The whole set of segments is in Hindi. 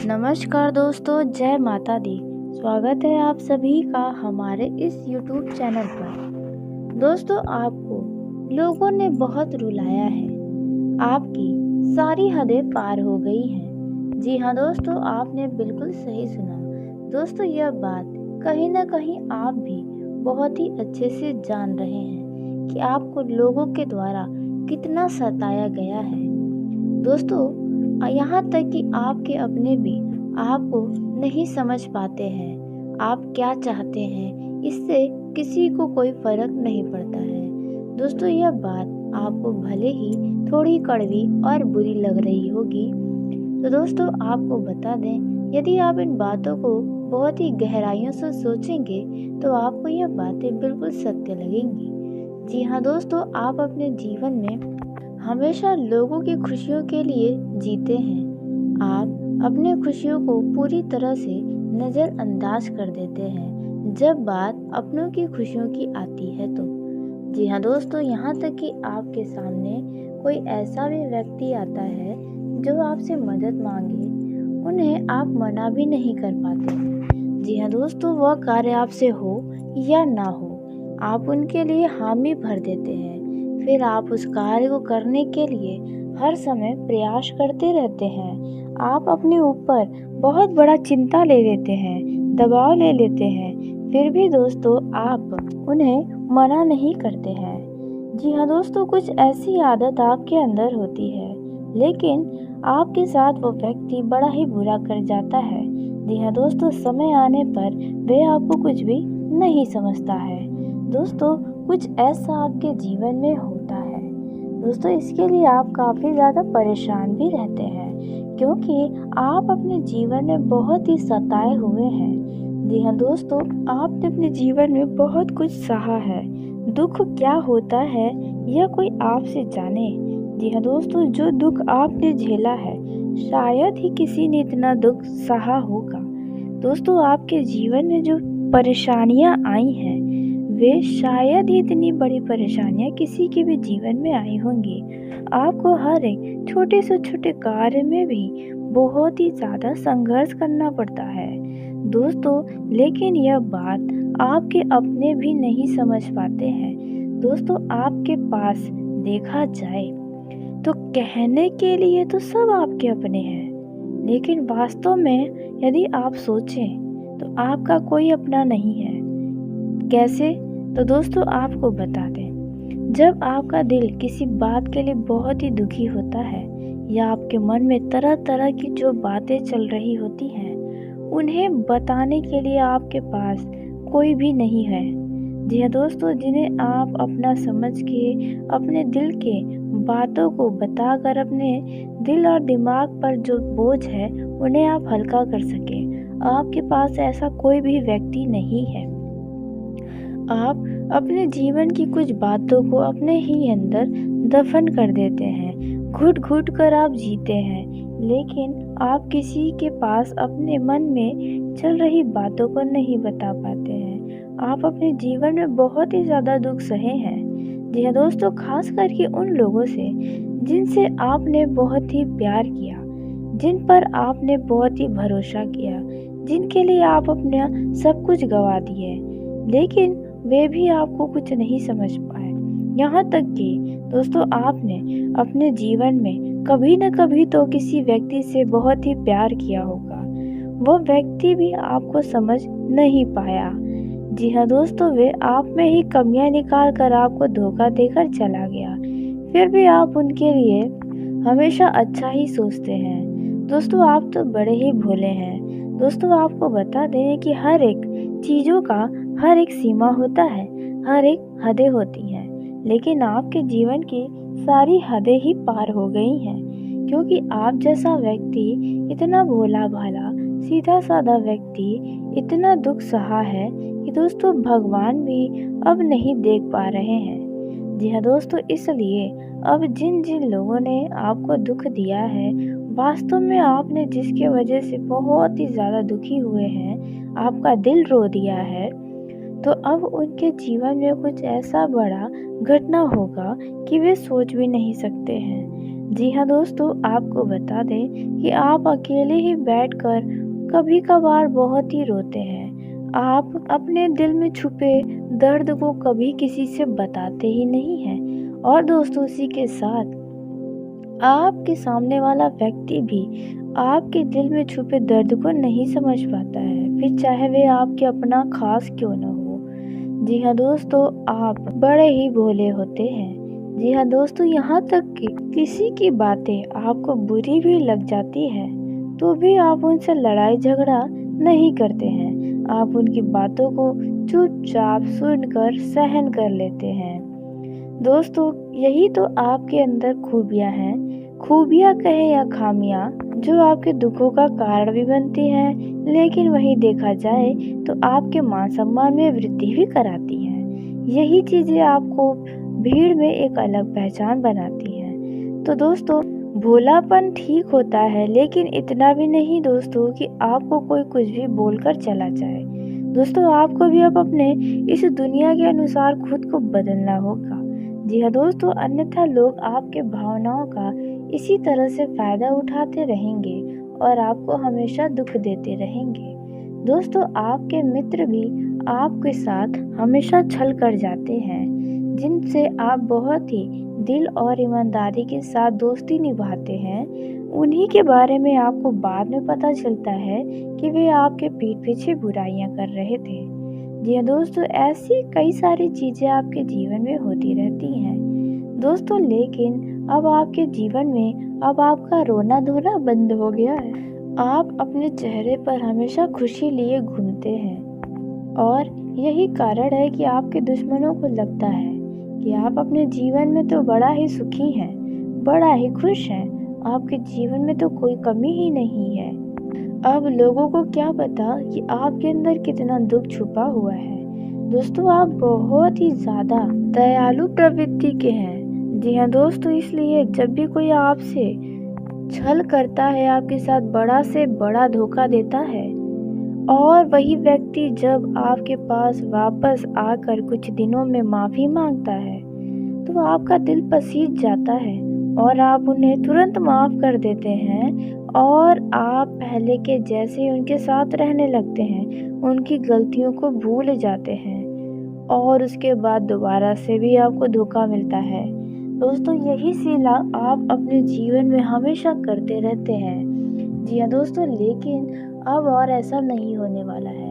नमस्कार दोस्तों, जय माता दी। स्वागत है आप सभी का हमारे इस यूट्यूब चैनल पर। दोस्तों, आपको लोगों ने बहुत रुलाया है, आपकी सारी हदें पार हो गई हैं। जी हाँ दोस्तों, आपने बिल्कुल सही सुना। दोस्तों, यह बात कहीं ना कहीं आप भी बहुत ही अच्छे से जान रहे हैं कि आपको लोगों के द्वारा कितना सताया गया है। दोस्तों, यहाँ तक कि आपके अपने भी आपको नहीं समझ पाते हैं, आप क्या चाहते हैं, इससे किसी को कोई फर्क नहीं पड़ता है। दोस्तों, यह बात आपको भले ही थोड़ी कड़वी और बुरी लग रही होगी, तो दोस्तों आपको बता दें, यदि आप इन बातों को बहुत ही गहराइयों से सोचेंगे तो आपको यह बातें बिल्कुल सत्य लगेंगी। जी हाँ दोस्तों, आप अपने जीवन में हमेशा लोगों की खुशियों के लिए जीते हैं। आप अपने खुशियों को पूरी तरह से नज़रअंदाज कर देते हैं जब बात अपनों की खुशियों की आती है तो। जी हाँ दोस्तों, यहाँ तक कि आपके सामने कोई ऐसा भी व्यक्ति आता है जो आपसे मदद मांगे, उन्हें आप मना भी नहीं कर पाते। जी हाँ दोस्तों, वह कार्य आपसे हो या ना हो, आप उनके लिए हामी भर देते हैं। फिर आप उस कार्य को करने के लिए हर समय प्रयास करते रहते हैं। आप अपने ऊपर बहुत बड़ा चिंता ले लेते हैं, दबाव ले लेते हैं, फिर भी दोस्तों आप उन्हें मना नहीं करते हैं। जी हाँ दोस्तों, कुछ ऐसी आदत आपके अंदर होती है, लेकिन आपके साथ वो व्यक्ति बड़ा ही बुरा कर जाता है। जी हाँ दोस्तों, समय आने पर वे आपको कुछ भी नहीं समझता है। दोस्तों, कुछ ऐसा आपके जीवन में होता है दोस्तों, इसके लिए आप काफ़ी ज़्यादा परेशान भी रहते हैं, क्योंकि आप अपने जीवन में बहुत ही सताए हुए हैं। जी हाँ दोस्तों, आपने अपने जीवन में बहुत कुछ सहा है। दुख क्या होता है यह कोई आपसे जाने। जी हाँ दोस्तों, जो दुख आपने झेला है शायद ही किसी ने इतना दुख सहा होगा। दोस्तों, आपके जीवन में जो परेशानियां आई हैं वे शायद ही इतनी बड़ी परेशानियां किसी के भी जीवन में आई होंगी। आपको हर एक छोटे से छोटे कार्य में भी बहुत ही ज़्यादा संघर्ष करना पड़ता है दोस्तों, लेकिन यह बात आपके अपने भी नहीं समझ पाते हैं। दोस्तों, आपके पास देखा जाए तो कहने के लिए तो सब आपके अपने हैं, लेकिन वास्तव में यदि आप सोचें तो आपका कोई अपना नहीं है। कैसे? तो दोस्तों आपको बता दें, जब आपका दिल किसी बात के लिए बहुत ही दुखी होता है या आपके मन में तरह तरह की जो बातें चल रही होती हैं, उन्हें बताने के लिए आपके पास कोई भी नहीं है। जी हाँ दोस्तों, जिन्हें आप अपना समझ के अपने दिल के बातों को बताकर अपने दिल और दिमाग पर जो बोझ है उन्हें आप हल्का कर सकें, आपके पास ऐसा कोई भी व्यक्ति नहीं है। आप अपने जीवन की कुछ बातों को अपने ही अंदर दफन कर देते हैं, घुट घुट कर आप जीते हैं, लेकिन आप किसी के पास अपने मन में चल रही बातों को नहीं बता पाते हैं। आप अपने जीवन में बहुत ही ज़्यादा दुख सहे हैं। जी हाँ दोस्तों, खास करके उन लोगों से जिनसे आपने बहुत ही प्यार किया, जिन पर आपने बहुत ही भरोसा किया, जिनके लिए आप अपना सब कुछ गवा दिए, लेकिन वे भी आपको कुछ नहीं समझ पाए। यहाँ तक कि दोस्तों आपने अपने जीवन में कभी न कभी तो किसी व्यक्ति से बहुत ही प्यार किया होगा, वो व्यक्ति भी आपको समझ नहीं पाया। जी हाँ दोस्तों, वे आप में ही कमियां निकाल कर आपको धोखा देकर चला गया, फिर भी आप उनके लिए हमेशा अच्छा ही सोचते हैं। दोस्तों, आप तो बड़े ही भोले हैं। दोस्तों, आपको बता दें कि हर एक चीज़ों का हर एक सीमा होता है, हर एक हदें होती हैं, लेकिन आपके जीवन की सारी हदें ही पार हो गई हैं, क्योंकि आप जैसा व्यक्ति, इतना भोला भाला सीधा साधा व्यक्ति, इतना दुख सहा है कि दोस्तों भगवान भी अब नहीं देख पा रहे हैं। जी हाँ दोस्तों, इसलिए अब जिन जिन लोगों ने आपको दुख दिया है, वास्तव में आपने जिसके वजह से बहुत ही ज़्यादा दुखी हुए हैं, आपका दिल रो दिया है, तो अब उनके जीवन में कुछ ऐसा बड़ा घटना होगा कि वे सोच भी नहीं सकते हैं। जी हाँ दोस्तों, आपको बता दें कि आप अकेले ही बैठकर कभी-कभार बहुत ही रोते हैं। आप अपने दिल में छुपे दर्द को कभी किसी से बताते ही नहीं हैं और दोस्तों उसी के साथ आपके सामने वाला व्यक्ति भी आपके दिल में छुपे दर्द को नहीं समझ पाता है, फिर चाहे वे आपके अपना खास क्यों ना हो। जी हाँ दोस्तों, आप बड़े ही भोले होते हैं। जी हाँ दोस्तों, यहाँ तक कि किसी की बातें आपको बुरी भी लग जाती है, तो भी आप उनसे लड़ाई झगड़ा नहीं करते हैं। आप उनकी बातों को चुपचाप सुनकर सहन कर लेते हैं। दोस्तों, यही तो आपके अंदर खूबियाँ हैं। खूबियाँ कहें या खामियाँ, जो आपके दुखों का कारण भी बनती हैं, लेकिन वहीं देखा जाए तो आपके मान सम्मान में वृद्धि भी कराती हैं। यही चीज़ें आपको भीड़ में एक अलग पहचान बनाती हैं। तो दोस्तों, भोलापन ठीक होता है, लेकिन इतना भी नहीं दोस्तों कि आपको कोई कुछ भी बोलकर चला जाए। दोस्तों, आपको भी अब अपने इस दुनिया के अनुसार खुद को बदलना होगा। जी हाँ दोस्तों, अन्यथा लोग आपके भावनाओं का इसी तरह से फ़ायदा उठाते रहेंगे और आपको हमेशा दुख देते रहेंगे। दोस्तों, आपके मित्र भी आपके साथ हमेशा छल कर जाते हैं, जिनसे आप बहुत ही दिल और ईमानदारी के साथ दोस्ती निभाते हैं। उन्हीं के बारे में आपको बाद में पता चलता है कि वे आपके पीठ पीछे बुराइयां कर रहे थे। जी हाँ दोस्तों, ऐसी कई सारी चीज़ें आपके जीवन में होती रहती हैं दोस्तों, लेकिन अब आपके जीवन में अब आपका रोना धोना बंद हो गया है। आप अपने चेहरे पर हमेशा खुशी लिए घूमते हैं और यही कारण है कि आपके दुश्मनों को लगता है कि आप अपने जीवन में तो बड़ा ही सुखी हैं, बड़ा ही खुश हैं, आपके जीवन में तो कोई कमी ही नहीं है। अब लोगों को क्या पता कि आपके अंदर कितना दुख छुपा हुआ है। दोस्तों, आप बहुत ही ज़्यादा दयालु प्रवृत्ति के हैं। जी हाँ दोस्तों, इसलिए जब भी कोई आपसे छल करता है, आपके साथ बड़ा से बड़ा धोखा देता है और वही व्यक्ति जब आपके पास वापस आकर कुछ दिनों में माफ़ी मांगता है, तो आपका दिल पसीज जाता है और आप उन्हें तुरंत माफ़ कर देते हैं और आप पहले के जैसे उनके साथ रहने लगते हैं, उनकी गलतियों को भूल जाते हैं और उसके बाद दोबारा से भी आपको धोखा मिलता है। दोस्तों, यही सिला आप अपने जीवन में हमेशा करते रहते हैं। जी हाँ दोस्तों, लेकिन अब और ऐसा नहीं होने वाला है।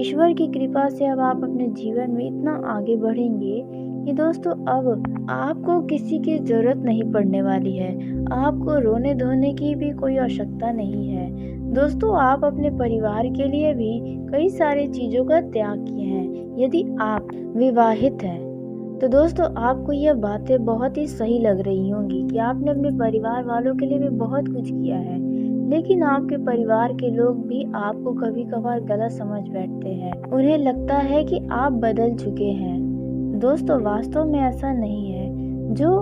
ईश्वर की कृपा से अब आप अपने जीवन में इतना आगे बढ़ेंगे कि दोस्तों अब आपको किसी की ज़रूरत नहीं पड़ने वाली है। आपको रोने धोने की भी कोई आवश्यकता नहीं है। दोस्तों, आप अपने परिवार के लिए भी कई सारी चीज़ों का त्याग किए हैं। यदि आप विवाहित हैं तो दोस्तों आपको यह बातें बहुत ही सही लग रही होंगी कि आपने अपने परिवार वालों के लिए भी बहुत कुछ किया है, लेकिन आपके परिवार के लोग भी आपको कभी-कभार गलत समझ बैठते हैं। उन्हें लगता है कि आप बदल चुके हैं। दोस्तों, वास्तव में ऐसा नहीं है। जो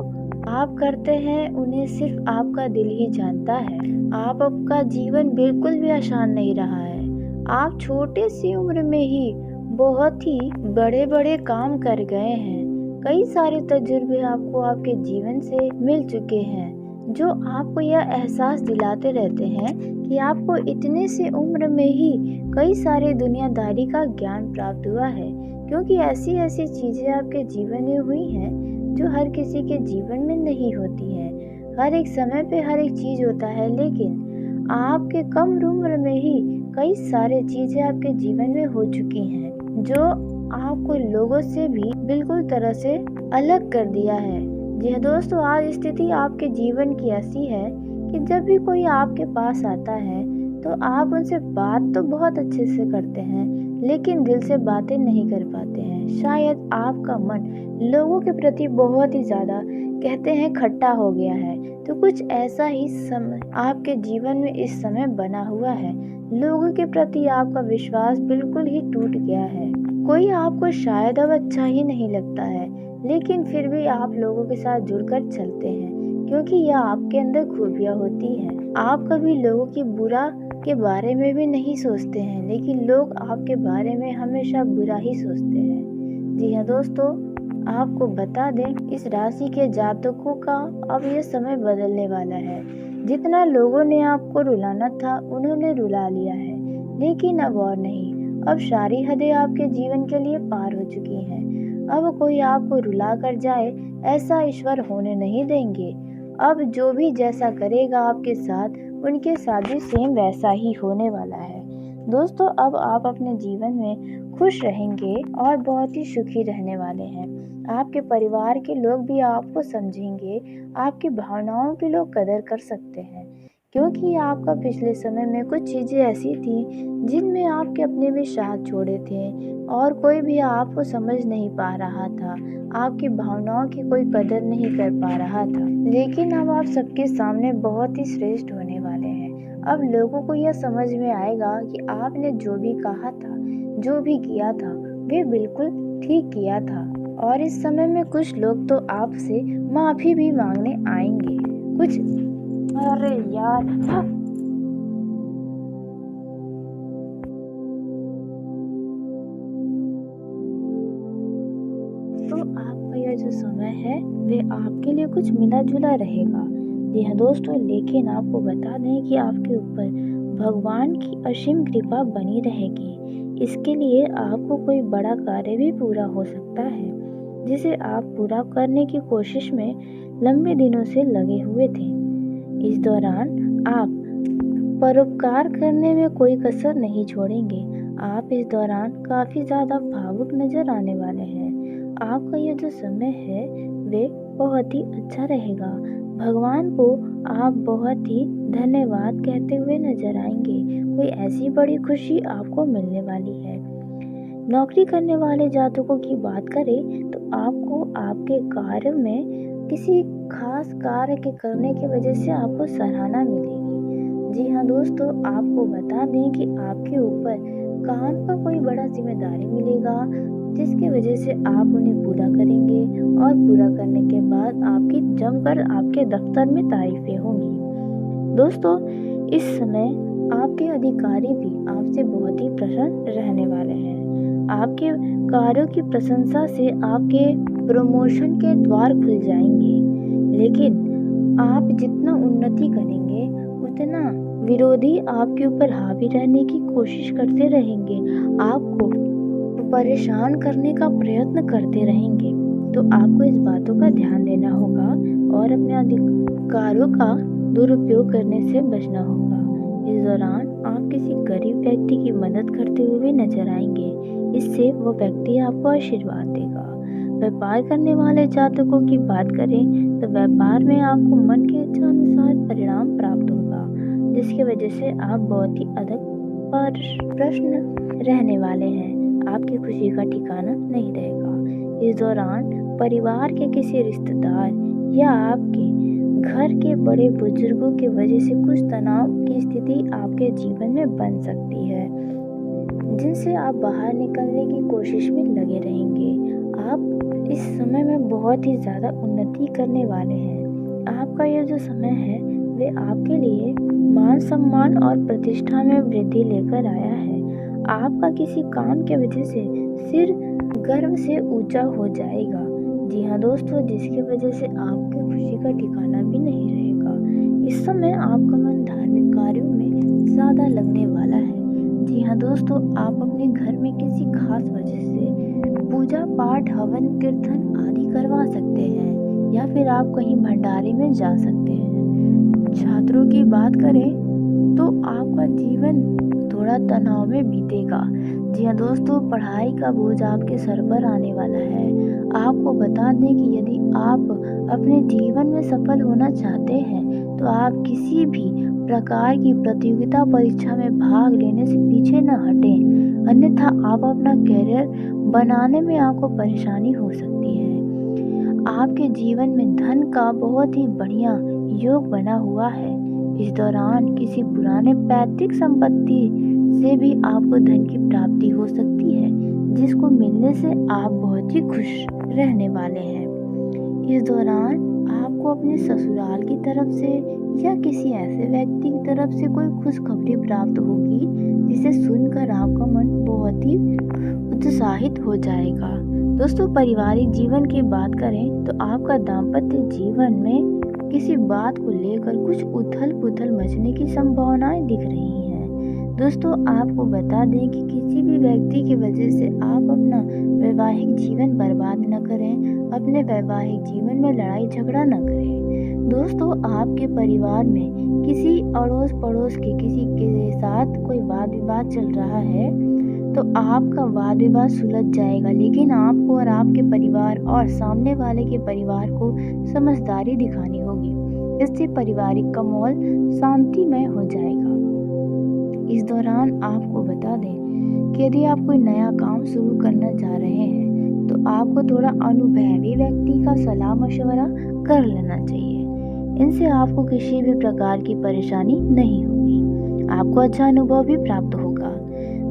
आप करते हैं उन्हें सिर्फ आपका दिल ही जानता है। आपका जीवन बिल्कुल भी आसान नहीं रहा है। आप छोटी सी उम्र में ही बहुत ही बड़े-बड़े काम कर गए हैं। कई सारे तजुर्बे आपको आपके जीवन से मिल चुके हैं, जो आपको यह एहसास दिलाते रहते हैं कि आपको इतने से उम्र में ही कई सारे दुनियादारी का ज्ञान प्राप्त हुआ है, क्योंकि ऐसी चीज़ें आपके जीवन में हुई हैं जो हर किसी के जीवन में नहीं होती हैं। हर एक समय पे हर एक चीज़ होता है, लेकिन आपके कम उम्र में ही कई सारे चीज़ें आपके जीवन में हो चुकी हैं, जो आपको लोगों से भी बिल्कुल तरह से अलग कर दिया है। जी हाँ दोस्तों, आज स्थिति आपके जीवन की ऐसी है कि जब भी कोई आपके पास आता है तो आप उनसे बात तो बहुत अच्छे से करते हैं, लेकिन दिल से बातें नहीं कर पाते हैं। शायद आपका मन लोगों के प्रति बहुत ही ज़्यादा कहते हैं खट्टा हो गया है, तो कुछ ऐसा ही समय आपके जीवन में इस समय बना हुआ है। लोगों के प्रति आपका विश्वास बिल्कुल ही टूट गया है। कोई आपको शायद अब अच्छा ही नहीं लगता है, लेकिन फिर भी आप लोगों के साथ जुड़कर चलते हैं, क्योंकि यह आपके अंदर खूबियाँ होती हैं। आप कभी लोगों की बुरा के बारे में भी नहीं सोचते हैं, लेकिन लोग आपके बारे में हमेशा बुरा ही सोचते हैं। जी हाँ दोस्तों, आपको बता दें, इस राशि के जातकों का अब ये समय बदलने वाला है। जितना लोगों ने आपको रुलाना था उन्होंने रुला लिया है, लेकिन अब और नहीं। अब सारी हदें आपके जीवन के लिए पार हो चुकी हैं। अब कोई आपको रुला कर जाए ऐसा ईश्वर होने नहीं देंगे। अब जो भी जैसा करेगा आपके साथ, उनके साथ भी सेम वैसा ही होने वाला है। दोस्तों, अब आप अपने जीवन में खुश रहेंगे और बहुत ही सुखी रहने वाले हैं। आपके परिवार के लोग भी आपको समझेंगे, आपकी भावनाओं की लोग कदर कर सकते हैं, क्योंकि आपका पिछले समय में कुछ चीज़ें ऐसी थी जिनमें आपके अपने भी साथ छोड़े थे और कोई भी आपको समझ नहीं पा रहा था, आपकी भावनाओं की कोई कदर नहीं कर पा रहा था। लेकिन अब आप सबके सामने बहुत ही श्रेष्ठ होने वाले हैं। अब लोगों को यह समझ में आएगा कि आपने जो भी कहा था, जो भी किया था, वे बिल्कुल ठीक किया था। और इस समय में कुछ लोग तो आपसे माफ़ी भी मांगने आएंगे। कुछ अरे यार, तो आपका यह जो समय है वे आपके लिए कुछ मिला जुला रहेगा। जी हाँ दोस्तों, लेकिन आपको बता दें कि आपके ऊपर भगवान की असीम कृपा बनी रहेगी। इसके लिए आपको कोई बड़ा कार्य भी पूरा हो सकता है, जिसे आप पूरा करने की कोशिश में लंबे दिनों से लगे हुए थे। इस दौरान आप परोपकार करने में कोई कसर नहीं छोड़ेंगे। आप इस दौरान काफ़ी ज़्यादा भावुक नज़र आने वाले हैं। आपका यह जो समय है वे बहुत ही अच्छा रहेगा। भगवान को आप बहुत ही धन्यवाद कहते हुए नजर आएंगे। कोई ऐसी बड़ी खुशी आपको मिलने वाली है। नौकरी करने वाले जातकों की बात करें तो आपको आपके कार्य में किसी खास कार्य के करने की वजह से आपको सराहना मिलेगी। जी हाँ दोस्तों, आपको बता दें कि आपके ऊपर काम का कोई बड़ा जिम्मेदारी मिलेगा, जिसकी वजह से आप उन्हें पूरा करेंगे और पूरा करने के बाद आपकी जमकर आपके दफ्तर में तारीफें होंगी। दोस्तों, इस समय आपके अधिकारी भी आपसे बहुत ही प्रसन्न रहने वाले हैं। आपके कार्यों की प्रशंसा से आपके प्रमोशन के द्वार खुल जाएंगे, लेकिन आप जितना उन्नति करेंगे उतना विरोधी आपके ऊपर हावी रहने की कोशिश करते रहेंगे, आपको परेशान करने का प्रयत्न करते रहेंगे। तो आपको इस बातों का ध्यान देना होगा और अपने अधिकारों का दुरुपयोग करने से बचना होगा। इस दौरान आप किसी गरीब व्यक्ति की मदद करते हुए भी नजर आएंगे। इससे वो व्यक्ति आपको आशीर्वाद देगा। व्यापार करने वाले जातकों की बात करें तो व्यापार में आपको मन के इच्छा अनुसार परिणाम प्राप्त होगा, जिसकी वजह से आप बहुत ही अधिक प्रश्न रहने वाले हैं। आपकी खुशी का ठिकाना नहीं रहेगा। इस दौरान परिवार के किसी रिश्तेदार या आपके घर के बड़े बुजुर्गों की वजह से कुछ तनाव की स्थिति आपके जीवन में बन सकती है, जिनसे आप बाहर निकलने की कोशिश में लगे रहेंगे। आप इस समय में बहुत ही ज़्यादा उन्नति करने वाले हैं। आपका यह जो समय है वे आपके लिए मान सम्मान और प्रतिष्ठा में वृद्धि लेकर आया है। आपका किसी काम के वजह से सिर गर्व से ऊंचा हो जाएगा। जी हाँ दोस्तों, जिसकी वजह से आपकी खुशी का ठिकाना भी नहीं रहेगा। इस समय आपका मन धार्मिक कार्यों में ज़्यादा लगने वाला है। जी हाँ दोस्तों, आप अपने घर में किसी खास वजह से पूजा पाठ, हवन, कीर्तन आदि करवा सकते हैं, या फिर आप कहीं भंडारे में जा सकते हैं। छात्रों की बात करें तो आपका जीवन थोड़ा तनाव में बीतेगा। जी हाँ दोस्तों, पढ़ाई का बोझ आपके सर पर आने वाला है। आपको बता दें कि यदि आप अपने जीवन में सफल होना चाहते हैं तो आप किसी भी प्रकार की प्रतियोगिता परीक्षा में भाग लेने से पीछे न हटें, अन्यथा आप अपना करियर बनाने में आपको परेशानी हो सकती है। आपके जीवन में धन का बहुत ही बढ़िया योग बना हुआ है। इस दौरान किसी पुराने पैतृक संपत्ति से भी आपको धन की प्राप्ति हो सकती है, जिसको मिलने से आप बहुत ही खुश रहने वाले हैं। इस दौरान आपको आपको अपने ससुराल की तरफ से या किसी ऐसे व्यक्ति की तरफ से कोई खुशखबरी प्राप्त होगी जिसे सुनकर आपका मन बहुत ही उत्साहित हो जाएगा। दोस्तों, पारिवारिक जीवन की बात करें तो आपका दाम्पत्य जीवन में किसी बात को लेकर कुछ उथल-पुथल मचने की संभावनाएं दिख रही हैं। दोस्तों, आपको बता दें कि किसी भी व्यक्ति की वजह से आप अपना वैवाहिक जीवन बर्बाद न करें, अपने वैवाहिक जीवन में लड़ाई झगड़ा न करें। दोस्तों, आपके परिवार में किसी अड़ोस पड़ोस के किसी के साथ कोई वाद विवाद चल रहा है तो आपका वाद विवाद सुलझ जाएगा, लेकिन आपको और आपके परिवार और सामने वाले के परिवार को समझदारी दिखानी होगी। इससे पारिवारिक का माहौल शांतिमय हो जाएगा। इस दौरान आपको बता दें कि यदि आप कोई नया काम शुरू करना चाह रहे हैं तो आपको थोड़ा अनुभवी व्यक्ति का सलाह मशवरा कर लेना चाहिए। इनसे आपको किसी भी प्रकार की परेशानी नहीं होगी, आपको अच्छा अनुभव भी प्राप्त होगा।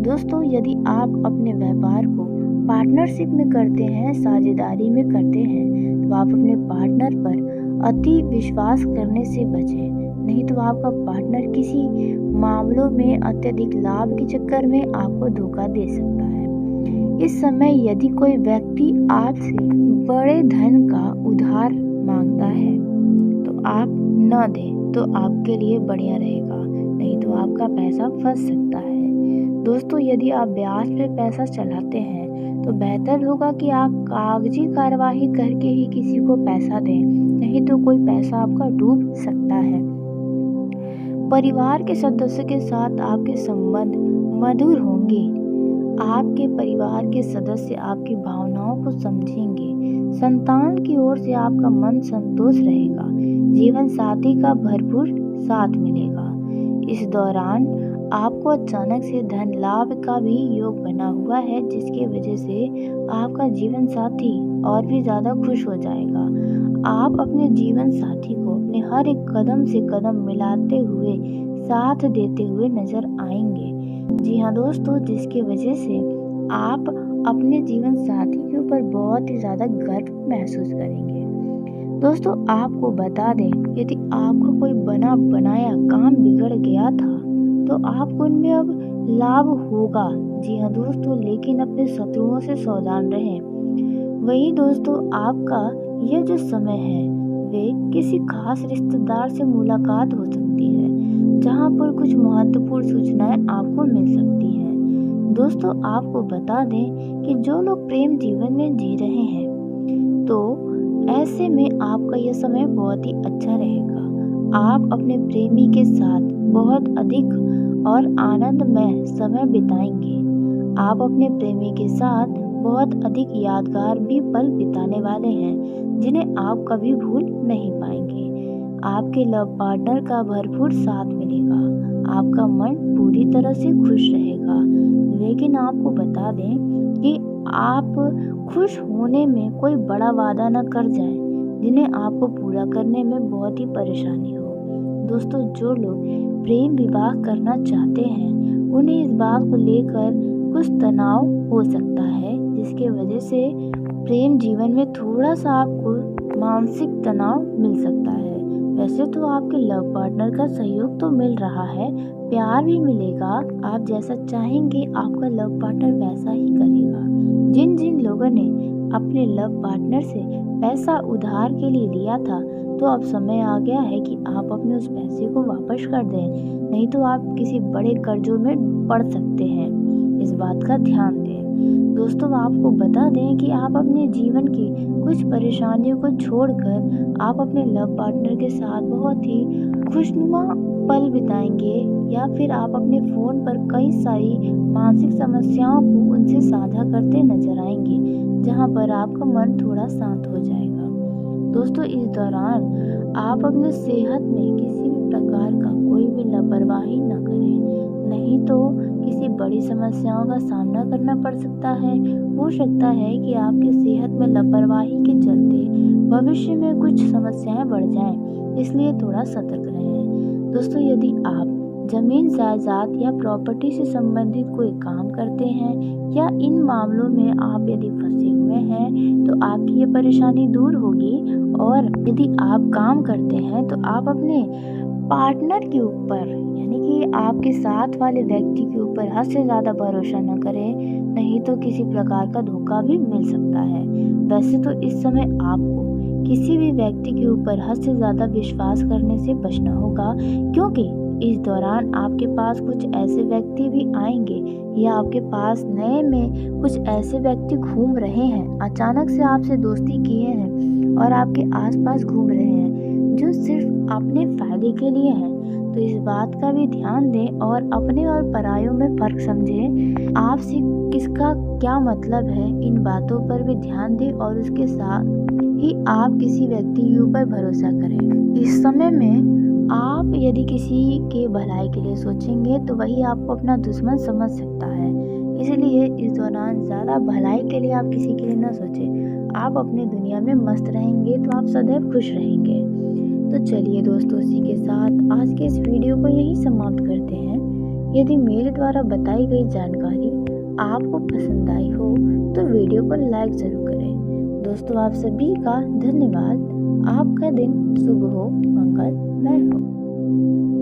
दोस्तों, यदि आप अपने व्यापार को पार्टनरशिप में करते हैं, साझेदारी में करते हैं, तो आप अपने पार्टनर पर अति विश्वास करने से बचें, नहीं तो आपका पार्टनर किसी मामलों में अत्यधिक लाभ के चक्कर में आपको धोखा दे सकता है। इस समय यदि कोई व्यक्ति आपसे बड़े धन का उधार मांगता है तो आप न दें तो आपके लिए बढ़िया रहेगा, नहीं तो आपका पैसा फंस सकता है। दोस्तों, यदि आप ब्याज पे पैसा चलाते हैं तो बेहतर होगा कि आप कागजी कार्यवाही करके ही किसी को पैसा दें, नहीं तो कोई पैसा आपका डूब सकता है। परिवार के सदस्यों के साथ आपके संबंध मधुर होंगे। आपके परिवार के सदस्य आपकी भावनाओं को समझेंगे। संतान की ओर से आपका मन संतोष रहेगा। जीवन साथी का भरपूर साथ मिलेगा। इस दौरान आपको अचानक से धन लाभ का भी योग बना हुआ है, जिसकी वजह से आपका जीवन साथी और भी ज़्यादा खुश हो जाएगा। आप अपने जीवन साथी को अपने हर एक कदम से कदम मिलाते हुए साथ देते हुए नजर आएंगे। जी हाँ दोस्तों, जिसकी वजह से आप अपने जीवन साथी के ऊपर बहुत ही ज़्यादा गर्व महसूस करेंगे। दोस्तों, आपको बता दें, यदि आपका कोई बना बनाया काम बिगड़ गया था तो आपको उनमें अब लाभ होगा। जी हाँ दोस्तों, लेकिन अपने शत्रुओं से सावधान रहें। वही दोस्तों, आपका यह जो समय है वे किसी खास रिश्तेदार से मुलाकात हो सकती है, जहां पर कुछ महत्वपूर्ण सूचनाएं आपको मिल सकती हैं। दोस्तों, आपको बता दें कि जो लोग प्रेम जीवन में जी रहे हैं तो ऐसे में आपका यह समय बहुत ही अच्छा रहेगा। आप अपने प्रेमी के साथ बहुत अधिक और आनंदमय समय बिताएंगे। आप अपने प्रेमी के साथ बहुत अधिक यादगार भी पल बिताने वाले हैं, जिन्हें आप कभी भूल नहीं पाएंगे। आपके लव पार्टनर का भरपूर साथ मिलेगा। आपका मन पूरी तरह से खुश रहेगा, लेकिन आपको बता दें कि आप खुश होने में कोई बड़ा वादा न कर जाएं, जिन्हें आपको पूरा करने में बहुत ही परेशानी हो। दोस्तों, जो लोग प्रेम विवाह करना चाहते हैं उन्हें इस बात को लेकर कुछ तनाव हो सकता है, जिसके वजह से प्रेम जीवन में थोड़ा सा आपको मानसिक तनाव मिल सकता है। वैसे तो आपके लव पार्टनर का सहयोग तो मिल रहा है, प्यार भी मिलेगा। आप जैसा चाहेंगे आपका लव पार्टनर वैसा ही करेगा। जिन जिन लोगों ने अपने लव पार्टनर से पैसा उधार के लिए लिया था तो अब समय आ गया है कि आप अपने उस पैसे को वापस कर दें, नहीं तो आप किसी बड़े कर्जों में पड़ सकते हैं। इस बात का ध्यान दें। दोस्तों, आपको बता दें कि आप अपने जीवन की कुछ परेशानियों को छोड़कर आप अपने लव पार्टनर के साथ बहुत ही खुशनुमा पल बिताएंगे, या फिर आप अपने फ़ोन पर कई सारी मानसिक समस्याओं को उनसे साझा करते नजर आएंगे, जहां पर आपका मन थोड़ा शांत हो जाएगा। दोस्तों, इस दौरान आप अपने सेहत में किसी भी प्रकार का कोई भी लापरवाही न करें, नहीं तो किसी बड़ी समस्याओं का सामना करना पड़ सकता है। हो सकता है कि आपकी सेहत में लापरवाही के चलते भविष्य में कुछ समस्याएं बढ़ जाएं, इसलिए थोड़ा सतर्क रहें। दोस्तों, यदि आप जमीन जायदाद या प्रॉपर्टी से संबंधित कोई काम करते हैं या इन मामलों में आप यदि फंसे हुए हैं तो आपकी ये परेशानी दूर होगी और यदि आप काम करते हैं तो आप अपने पार्टनर के ऊपर यानी कि आपके साथ वाले व्यक्ति के ऊपर हद से ज़्यादा भरोसा न करें, नहीं तो किसी प्रकार का धोखा भी मिल सकता है। वैसे तो इस समय आपको किसी भी व्यक्ति के ऊपर हद से ज़्यादा विश्वास करने से बचना होगा, क्योंकि इस दौरान आपके पास कुछ ऐसे व्यक्ति भी आएंगे या आपके पास नए में कुछ ऐसे व्यक्ति घूम रहे हैं, अचानक से आपसे दोस्ती किए हैं और आपके आसपास घूम रहे हैं, जो सिर्फ अपने फायदे के लिए हैं। तो इस बात का भी ध्यान दें और अपने और परायों में फ़र्क समझें। आपसे किसका क्या मतलब है, इन बातों पर भी ध्यान दें और उसके साथ ही आप किसी व्यक्ति के ऊपर भरोसा करें। इस समय में आप यदि किसी के भलाई के लिए सोचेंगे तो वही आपको अपना दुश्मन समझ सकता है। इसलिए इस दौरान ज़्यादा भलाई के लिए आप किसी के लिए ना सोचें। आप अपनी दुनिया में मस्त रहेंगे तो आप सदैव खुश रहेंगे। तो चलिए दोस्तों, इसी के साथ आज के इस वीडियो को यहीं समाप्त करते हैं। यदि मेरे द्वारा बताई गई जानकारी आपको पसंद आई हो तो वीडियो को लाइक ज़रूर करें। दोस्तों, आप सभी का धन्यवाद। आपका दिन शुभ हो, मंगलमय हो।